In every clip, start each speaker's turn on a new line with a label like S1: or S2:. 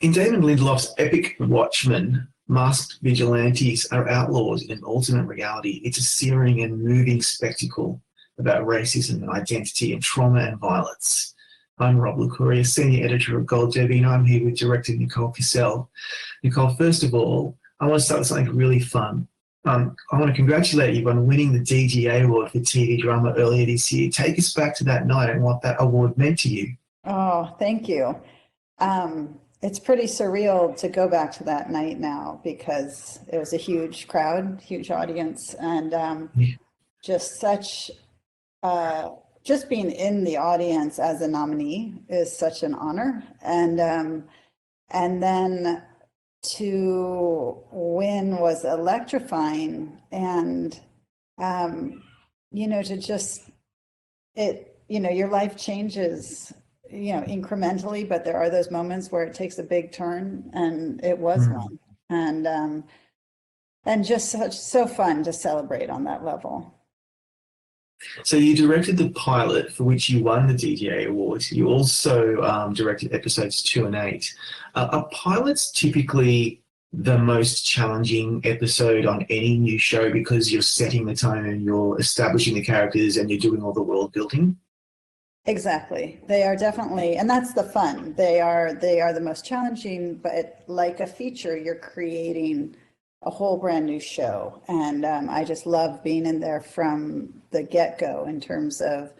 S1: In David Lindelof's epic Watchmen, masked vigilantes are outlawed in alternate reality. It's a searing and moving spectacle about racism and identity and trauma and violence. I'm Rob Licuria, Senior Editor of Gold Derby, and I'm here with director Nicole Kassell. Nicole, first of all, I want to start with something really fun. I want to congratulate you on winning the DGA Award for TV drama earlier this year. Take us back to that night and what that award meant to you.
S2: Oh, thank you. It's pretty surreal to go back to that night now because it was a huge crowd, huge audience, and just such, just being in the audience as a nominee is such an honor. And then to win was electrifying, and to just your life changes incrementally, but there are those moments where it takes a big turn, and it was one. And just so fun to celebrate on that level.
S1: So you directed the pilot for which you won the DGA Award. You also directed episodes 2 and 8. Are pilots typically the most challenging episode on any new show because you're setting the tone and you're establishing the characters and you're doing all the world building?
S2: Exactly. They are definitely, and that's the fun. They are the most challenging, but like a feature, you're creating a whole brand new show. And I just love being in there from the get-go in terms of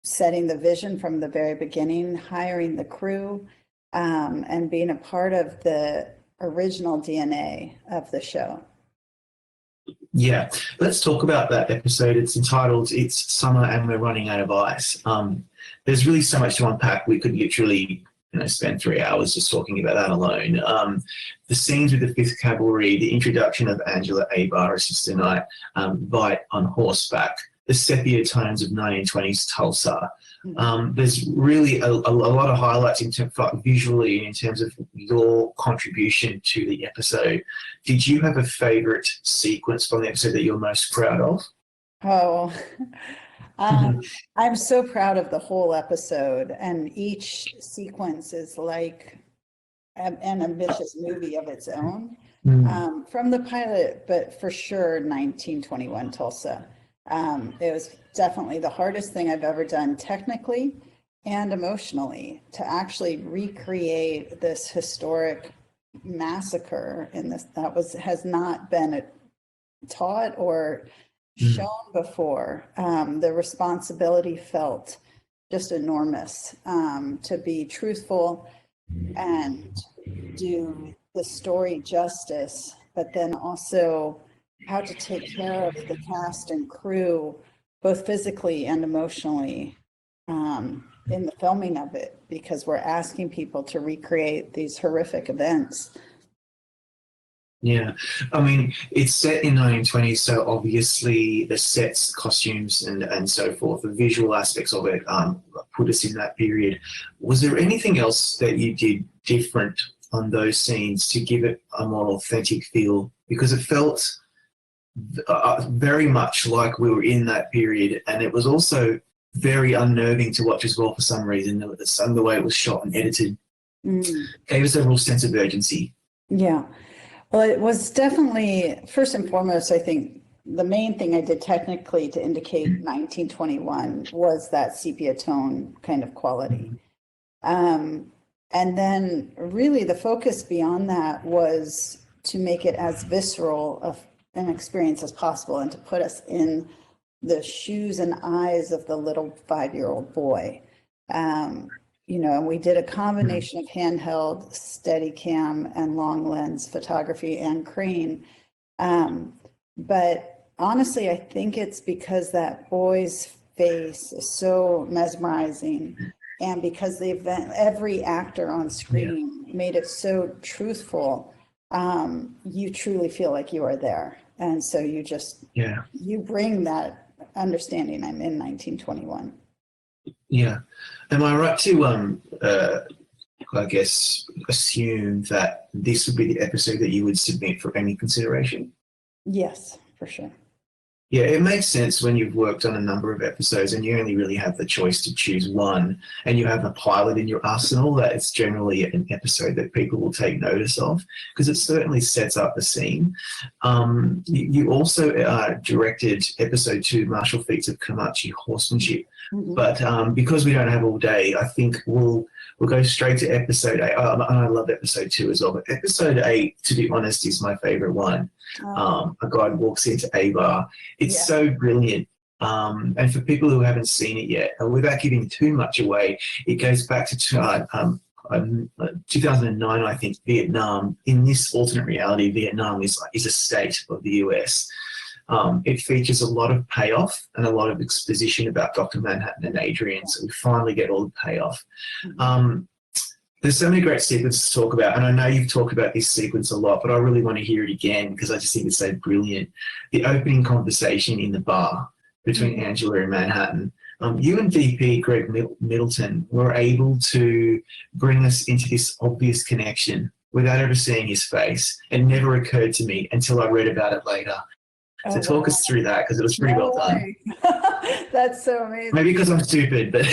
S2: setting the vision from the very beginning, hiring the crew, and being a part of the original DNA of the show.
S1: Yeah, let's talk about that episode. It's entitled "It's Summer and We're Running Out of Ice." There's really so much to unpack. We could literally, spend 3 hours just talking about that alone. The scenes with the 5th Cavalry, the introduction of Angela Abar as Sister Knight, Vite on horseback, the sepia tones of 1920s Tulsa. There's really a lot of highlights in terms of visually in terms of your contribution to the episode. Did you have a favorite sequence from the episode that you're most proud of?
S2: Oh, I'm so proud of the whole episode, and each sequence is like an ambitious movie of its own. From the pilot, but for sure 1921 Tulsa. It was definitely the hardest thing I've ever done technically and emotionally, to actually recreate this historic massacre in this that has not been taught or shown before. The responsibility felt just enormous, to be truthful and do the story justice, but then also how to take care of the cast and crew, both physically and emotionally, in the filming of it, because we're asking people to recreate these horrific events.
S1: Yeah, I mean, it's set in 1920s, so obviously the sets, costumes, and so forth, the visual aspects of it put us in that period. Was there anything else that you did different on those scenes to give it a more authentic feel? Because it felt very much like we were in that period, and it was also very unnerving to watch as well for some reason. The way it was shot and edited gave us a real sense of urgency.
S2: Yeah. Well, it was definitely, first and foremost, I think the main thing I did technically to indicate 1921 was that sepia tone kind of quality. And then really the focus beyond that was to make it as visceral of an experience as possible, and to put us in the shoes and eyes of the little 5-year-old boy. And we did a combination of handheld, Steadicam, and long lens photography and crane. But honestly, I think it's because that boy's face is so mesmerizing, and because every actor on screen made it so truthful, you truly feel like you are there. And so you bring that understanding. I'm in 1921.
S1: Yeah. Am I right to, I guess, assume that this would be the episode that you would submit for any consideration?
S2: Yes, for sure.
S1: Yeah, it makes sense when you've worked on a number of episodes and you only really have the choice to choose one, and you have a pilot in your arsenal, that it's generally an episode that people will take notice of because it certainly sets up the scene. You also directed episode 2, Martial Feats of Comanche Horsemanship.
S2: Mhm.
S1: But because we don't have all day, I think we'll go straight to episode 8. And I love episode 2 as well. But episode 8, to be honest, is my favorite one. A guy walks into A-Bar. It's so brilliant. And for people who haven't seen it yet, without giving too much away, it goes back to 2009, I think, Vietnam. In this alternate reality, Vietnam is a state of the US. It features a lot of payoff and a lot of exposition about Dr. Manhattan and Adrian, so we finally get all the payoff. There's so many great sequences to talk about, and I know you've talked about this sequence a lot, but I really want to hear it again because I just think it's so brilliant. The opening conversation in the bar between Angela and Manhattan. You and VP Greg Middleton were able to bring us into this obvious connection without ever seeing his face. It never occurred to me until I read about it later. So talk us through that because it was pretty well done.
S2: That's so amazing.
S1: Maybe because I'm stupid, but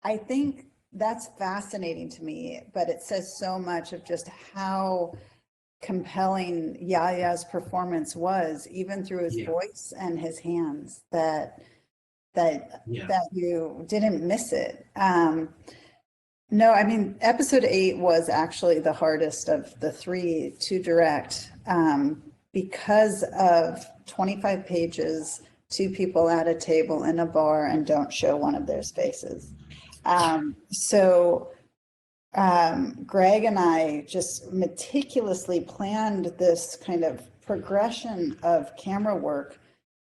S2: I think that's fascinating to me, but it says so much of just how compelling Yaya's performance was, even through his voice and his hands, that you didn't miss it. No, I mean, episode 8 was actually the hardest of the 3 to direct because of 25 pages, 2 people at a table in a bar and don't show one of their faces. Greg and I just meticulously planned this kind of progression of camera work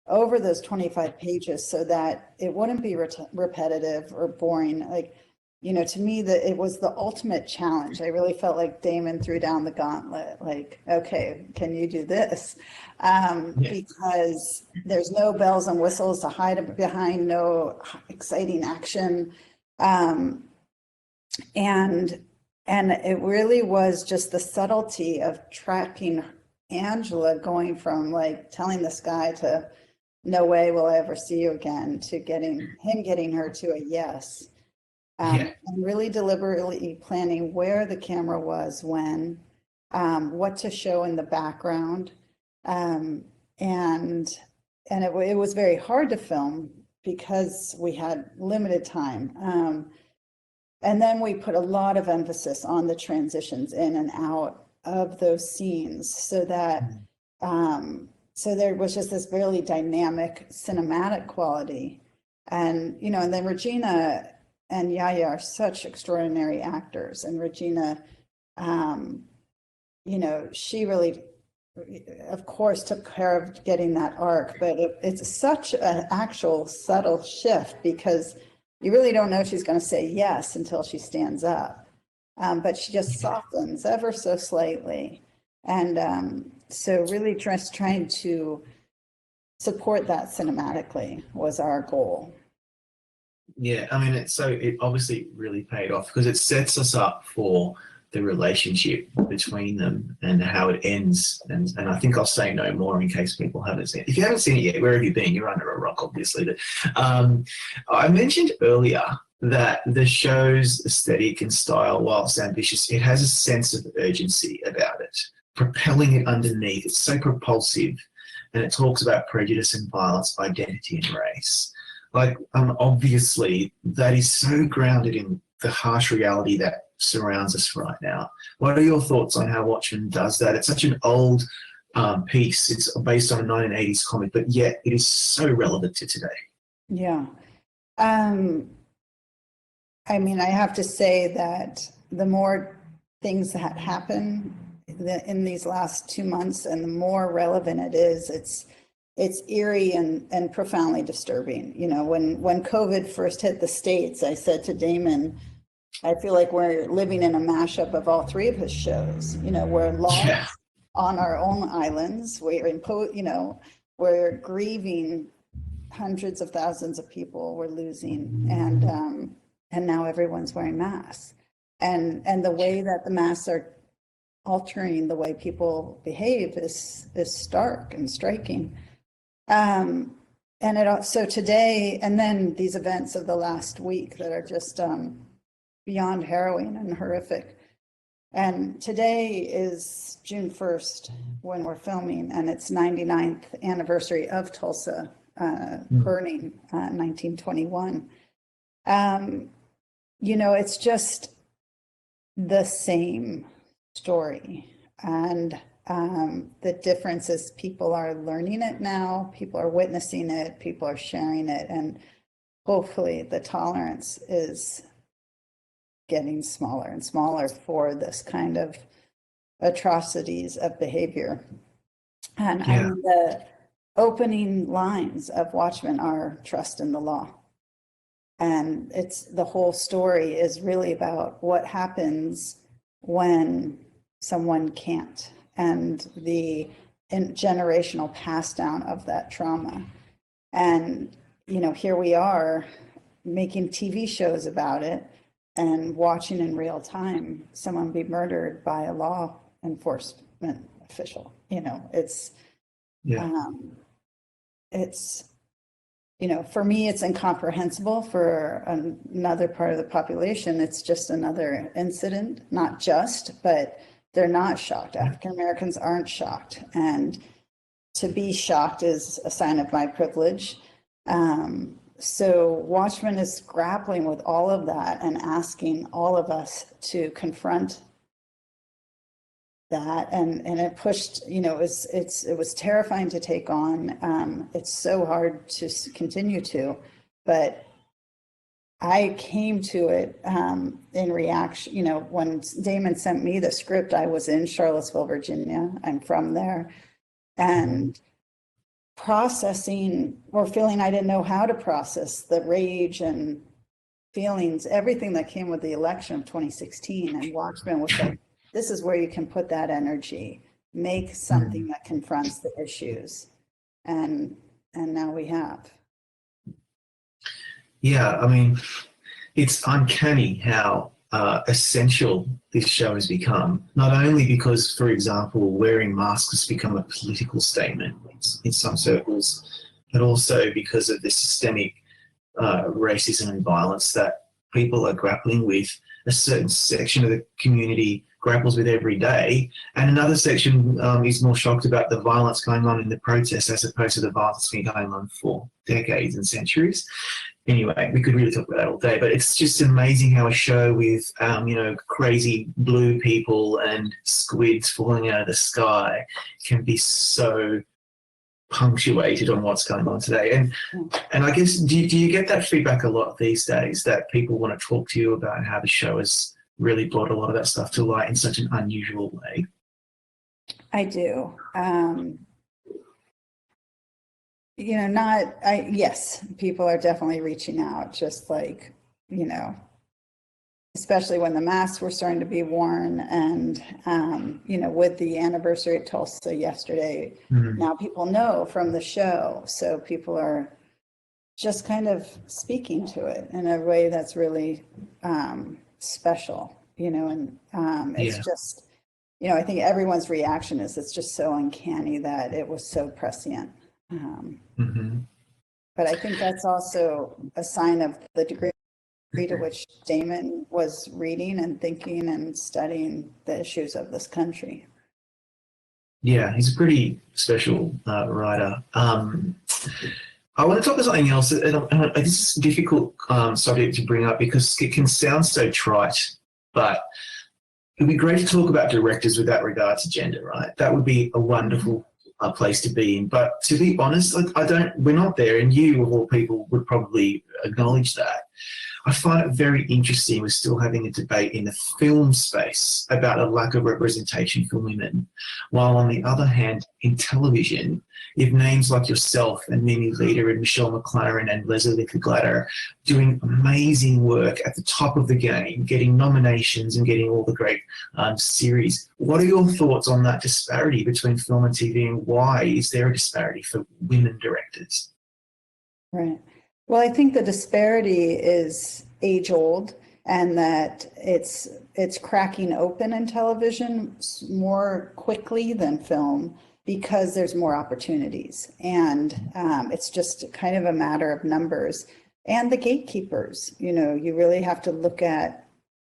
S2: over those 25 pages so that it wouldn't be repetitive or boring. Like, you know, to me, it was the ultimate challenge. I really felt like Damon threw down the gauntlet, like, okay, can you do this? Because there's no bells and whistles to hide behind, no exciting action. And it really was just the subtlety of tracking Angela going from like telling this guy to no way will I ever see you again to getting her to a yes. And really deliberately planning where the camera was, when, what to show in the background. And it was very hard to film because we had limited time. And then we put a lot of emphasis on the transitions in and out of those scenes so that, so there was just this really dynamic cinematic quality. And, you know, and then Regina and Yaya are such extraordinary actors. And Regina, you know, she really, of course, took care of getting that arc, but it's such an actual subtle shift because you really don't know she's going to say yes until she stands up. But she just softens ever so slightly. And so really just trying to support that cinematically was our goal.
S1: Yeah, I mean, it obviously really paid off because it sets us up for the relationship between them and how it ends. And I think I'll say no more in case people haven't seen it. If you haven't seen it yet, where have you been? You're under a rock, obviously. But I mentioned earlier that the show's aesthetic and style, whilst ambitious, it has a sense of urgency about it, propelling it underneath. It's so propulsive, and it talks about prejudice and violence, identity and race. Like, obviously, that is so grounded in the harsh reality that surrounds us right now. What are your thoughts on how Watchmen does that? It's such an old piece. It's based on a 1980s comic, but yet it is so relevant to today.
S2: Yeah. I mean, I have to say that the more things that happen in these last 2 months and the more relevant it is, it's eerie and profoundly disturbing. You know, when COVID first hit the States, I said to Damon, I feel like we're living in a mashup of all 3 of his shows. You know, we're lost on our own islands. We're grieving hundreds of thousands of people we're losing, and now everyone's wearing masks. And the way that the masks altering the way people behave is stark and striking. And so today, and then these events of the last week that are just beyond harrowing and horrific. And today is June 1st when we're filming, and it's 99th anniversary of Tulsa burning, 1921. It's just the same story. And the difference is people are learning it now, people are witnessing it, people are sharing it, and hopefully the tolerance is getting smaller and smaller for this kind of atrocities of behavior. And the opening lines of Watchmen are trust in the law. And the whole story is really about what happens when someone can't, and the generational pass down of that trauma. And, here we are making TV shows about it and watching in real time someone be murdered by a law enforcement official. For me, it's incomprehensible. For another part of the population, it's just another incident, not just, but they're not shocked. African Americans aren't shocked. And to be shocked is a sign of my privilege. So Watchmen is grappling with all of that and asking all of us to confront that. And it pushed, it was terrifying to take on. It's so hard to continue to, but I came to it in reaction. When Damon sent me the script, I was in Charlottesville, Virginia. I'm from there. And processing or feeling I didn't know how to process the rage and feelings, everything that came with the election of 2016. And Watchmen was like, this is where you can put that energy, make something that confronts the issues. And now we have.
S1: Yeah, I mean, it's uncanny how essential this show has become, not only because, for example, wearing masks has become a political statement in some circles, but also because of the systemic racism and violence that people are grappling with. A certain section of the community grapples with every day, and another section is more shocked about the violence going on in the protests as opposed to the violence that's been going on for decades and centuries. Anyway, we could really talk about that all day, but it's just amazing how a show with, crazy blue people and squids falling out of the sky can be so punctuated on what's going on today. And I guess, do you get that feedback a lot these days, that people want to talk to you about how the show has really brought a lot of that stuff to light in such an unusual way?
S2: I do. Yes, people are definitely reaching out, just like, especially when the masks were starting to be worn, and, with the anniversary of Tulsa yesterday, now people know from the show. So people are just kind of speaking to it in a way that's really special, and it's just, I think everyone's reaction is it's just so uncanny that it was so prescient. But I think that's also a sign of the degree to which Damon was reading and thinking and studying the issues of this country.
S1: Yeah, he's a pretty special writer. I want to talk about something else. This is a difficult subject to bring up because it can sound so trite, but it'd be great to talk about directors with that regard to gender, right? That would be a wonderful place to be in. But to be honest, we're not there, and you of all people would probably acknowledge that. I find it very interesting we're still having a debate in the film space about a lack of representation for women, while on the other hand, in television, you have names like yourself and Mimi Leder and Michelle McLaren and Leslie Glatter doing amazing work at the top of the game, getting nominations and getting all the great series. What are your thoughts on that disparity between film and TV, and why is there a disparity for women directors?
S2: Right. Well, I think the disparity is age old. and that it's cracking open in television more quickly than film because there's more opportunities, and it's just kind of a matter of numbers and the gatekeepers. You really have to look at,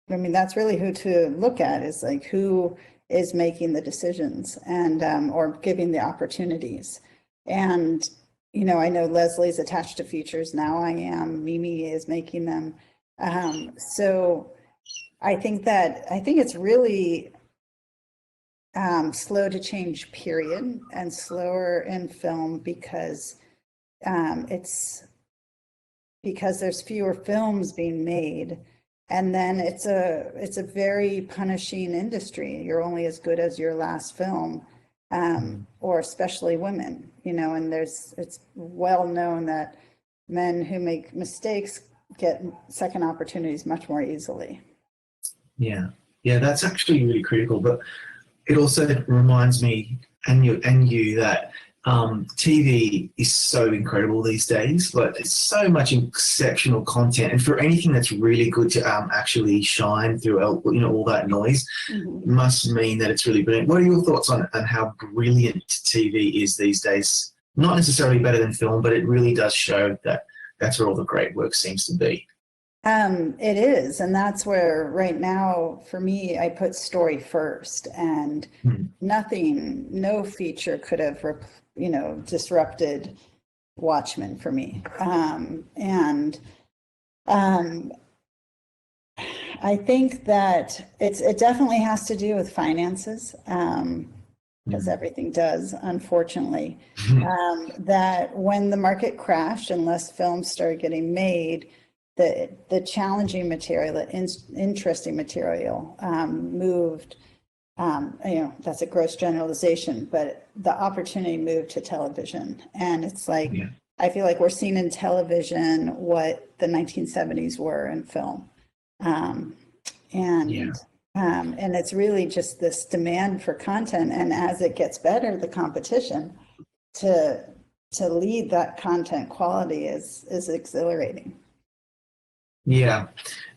S2: I mean, that's really who to look at, is like who is making the decisions and or giving the opportunities. And I know Leslie's attached to features now. I am. Mimi is making them. So I think it's really slow to change, period, and slower in film because there's fewer films being made, and then it's a very punishing industry. You're only as good as your last film, or especially women, and it's well known that men who make mistakes get second opportunities much more easily.
S1: Yeah, that's actually really critical. But it also reminds me and you that TV is so incredible these days. Like, there's so much exceptional content, and for anything that's really good to actually shine through all that noise, must mean that it's really brilliant. What are your thoughts on how brilliant TV is these days? Not necessarily better than film, but it really does show that that's where all the great work seems to be.
S2: It is, and that's where right now for me, I put story first, and no feature could have disrupted Watchmen for me. I think that it definitely has to do with finances, because everything does, unfortunately. That when the market crashed and less films started getting made, the challenging material, the interesting material moved. That's a gross generalization, but the opportunity moved to television. And it's like, I feel like we're seeing in television what the 1970s were in film. And it's really just this demand for content. And as it gets better, the competition to lead that content quality is exhilarating.
S1: Yeah.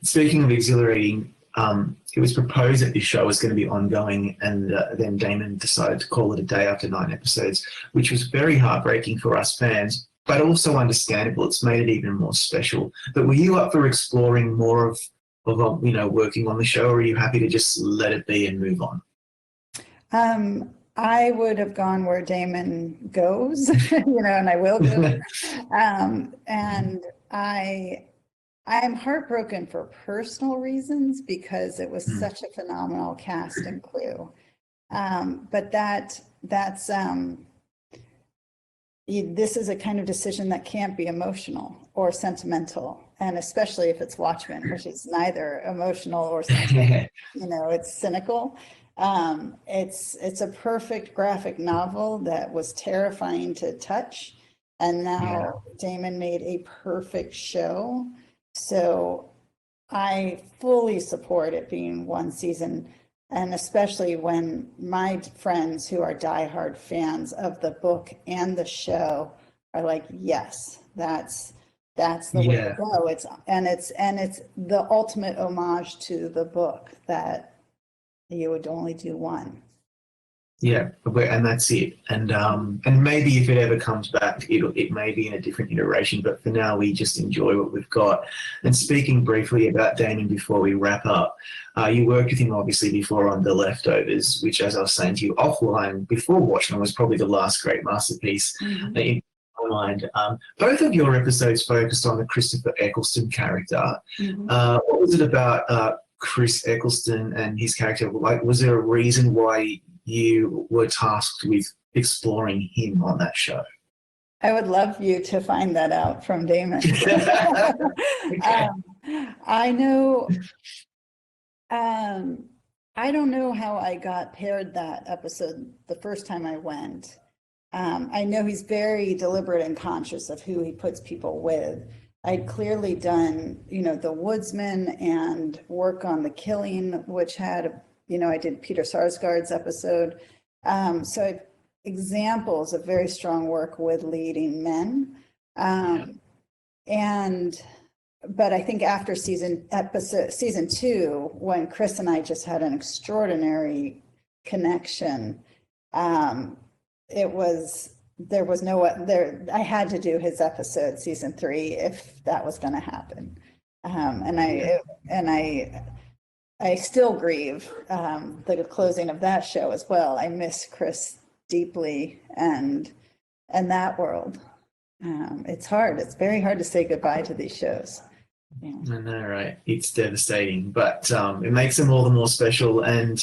S1: Speaking of exhilarating, it was proposed that this show was going to be ongoing, and then Damon decided to call it a day after 9 episodes, which was very heartbreaking for us fans, but also understandable. It's made it even more special. But were you up for exploring more of working on the show, or are you happy to just let it be and move on?
S2: I would have gone where Damon goes, and I will go. And I am heartbroken for personal reasons because it was such a phenomenal cast and crew. But this is a kind of decision that can't be emotional or sentimental, and especially if it's Watchmen, which is neither emotional or sentimental. It's cynical. It's a perfect graphic novel that was terrifying to touch, and now Damon made a perfect show. So I fully support it being one season, and especially when my friends who are diehard fans of the book and the show are like, yes, that's the way to go. It's the ultimate homage to the book that you would only do one.
S1: Yeah, and that's it. And maybe if it ever comes back, it may be in a different iteration. But for now, we just enjoy what we've got. And speaking briefly about Damon before we wrap up, you worked with him obviously before on The Leftovers, which, as I was saying to you offline before Watchmen, was probably the last great masterpiece in my mind. Both of your episodes focused on the Christopher Eccleston character. What was it about Chris Eccleston and his character? Like, was there a reason why you were tasked with exploring him on that show?
S2: I would love you to find that out from Damon.
S1: Okay.
S2: I know. I don't know how I got paired that episode the first time I went. I know he's very deliberate and conscious of who he puts people with. I'd clearly done, The Woodsman and work on The Killing, which had, I did Peter Sarsgaard's episode. So I've examples of very strong work with leading men. And but I think after season 2, when Chris and I just had an extraordinary connection, there was no I had to do his episode season 3 if that was going to happen. I still grieve the closing of that show as well. I miss Chris deeply and that world. It's hard. It's very hard to say goodbye to these shows. Yeah.
S1: I know, right? It's devastating, but it makes them all the more special. And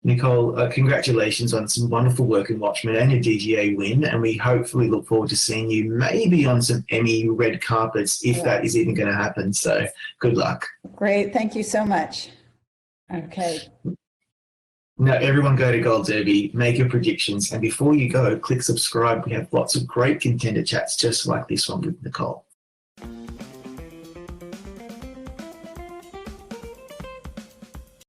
S1: Nicole, congratulations on some wonderful work in Watchmen and your DGA win. And we hopefully look forward to seeing you maybe on some Emmy red carpets, if that is even going to happen. So good luck.
S2: Great. Thank you so much. Okay.
S1: Now, everyone go to Gold Derby, make your predictions. And before you go, click subscribe. We have lots of great contender chats just like this one with Nicole.